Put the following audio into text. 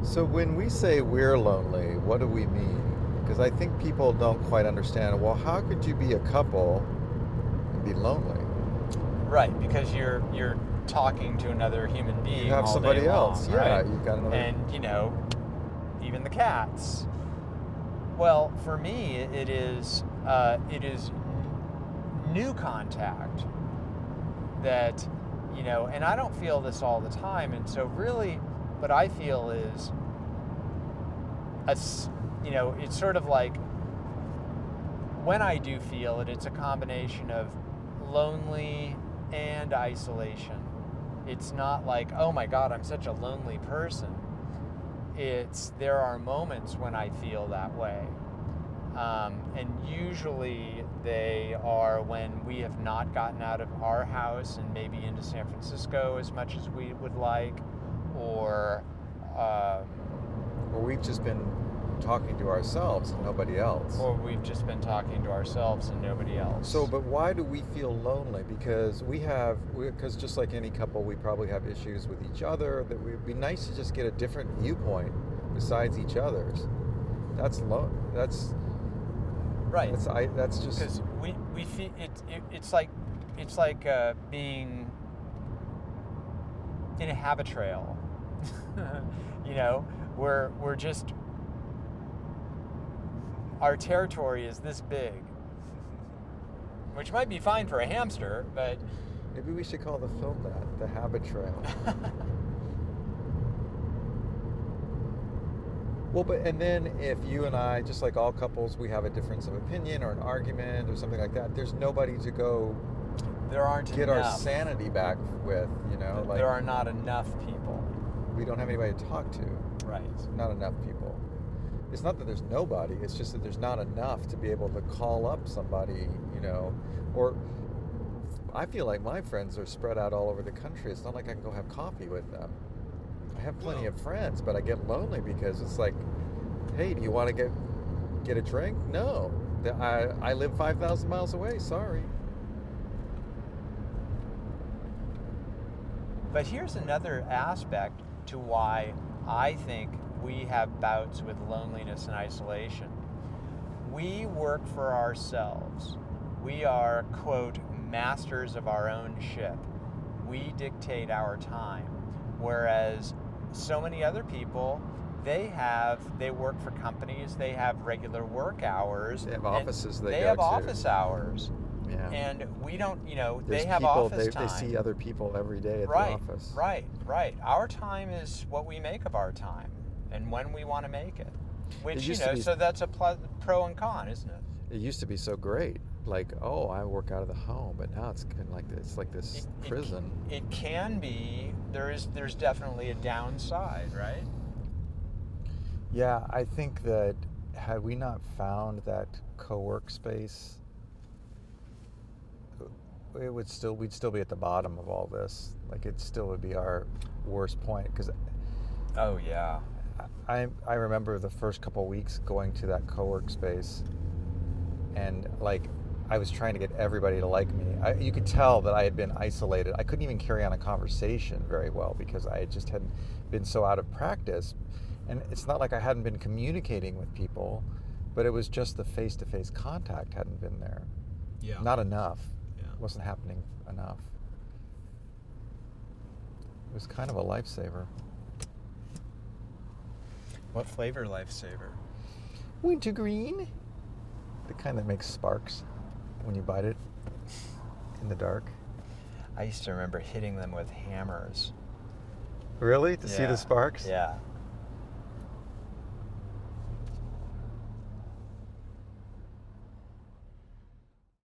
So when we say we're lonely, what do we mean? Because I think people don't quite understand. Well, how could you be a couple and be lonely? Right, because you're talking to another human You being have all day somebody else. long, Yeah, right? you've got another. And even the cats. Well, for me, it is new contact that, and I don't feel this all the time, and so really, what I feel is it's sort of like when I do feel it, it's a combination of lonely and isolation. It's not like, oh my God, I'm such a lonely person. There are moments when I feel that way. And usually they are when we have not gotten out of our house and maybe into San Francisco as much as we would like, or Or we've just been talking to ourselves and nobody else. we've just been talking to ourselves and nobody else. So, but why do we feel lonely? Because because just like any couple, we probably have issues with each other. That would be nice to just get a different viewpoint besides each other's. That's right. That's just Because we feel it's like being in a habit trail. We're just, our territory is this big, which might be fine for a hamster, but maybe we should call the film that the habit trail. Well, but and then if you and I, just like all couples, we have a difference of opinion or an argument or something like that, there's nobody to go there aren't get enough. our sanity back with, like there are not enough people. we don't have anybody to talk to. Right. Not enough people. It's not that there's nobody, it's just that there's not enough to be able to call up somebody, or I feel like my friends are spread out all over the country. It's not like I can go have coffee with them. I have plenty of friends, but I get lonely because it's like, hey, do you want to get a drink? No. I live 5,000 miles away, sorry. But here's another aspect to why I think we have bouts with loneliness and isolation. We work for ourselves. We are, quote, masters of our own ship. We dictate our time. Whereas so many other people, they work for companies, they have regular work hours. They have offices they have go to. office hours. Yeah. And we don't, There's they have people, office time. They see other people every day at the office. Right. Our time is what we make of our time and when we want to make it. Which, so that's a pro and con, isn't it? It used to be so great. Like, oh, I work out of the home, but now it's kind of like this prison. It can be. There's definitely a downside, right? Yeah, I think that had we not found that co-work space, we'd still be at the bottom of all this. Like, it still would be our worst point. Because, oh yeah, I remember the first couple weeks going to that co-work space, and like I was trying to get everybody to like me. You could tell that I had been isolated. I couldn't even carry on a conversation very well because I just hadn't been so out of practice. And it's not like I hadn't been communicating with people, but it was just the face-to-face contact hadn't been there. Yeah. Not enough. Yeah. It wasn't happening enough. It was kind of a lifesaver. What flavor lifesaver? Wintergreen. The kind that makes sparks when you bite it in the dark. I used to remember hitting them with hammers. Really? To see the sparks? Yeah.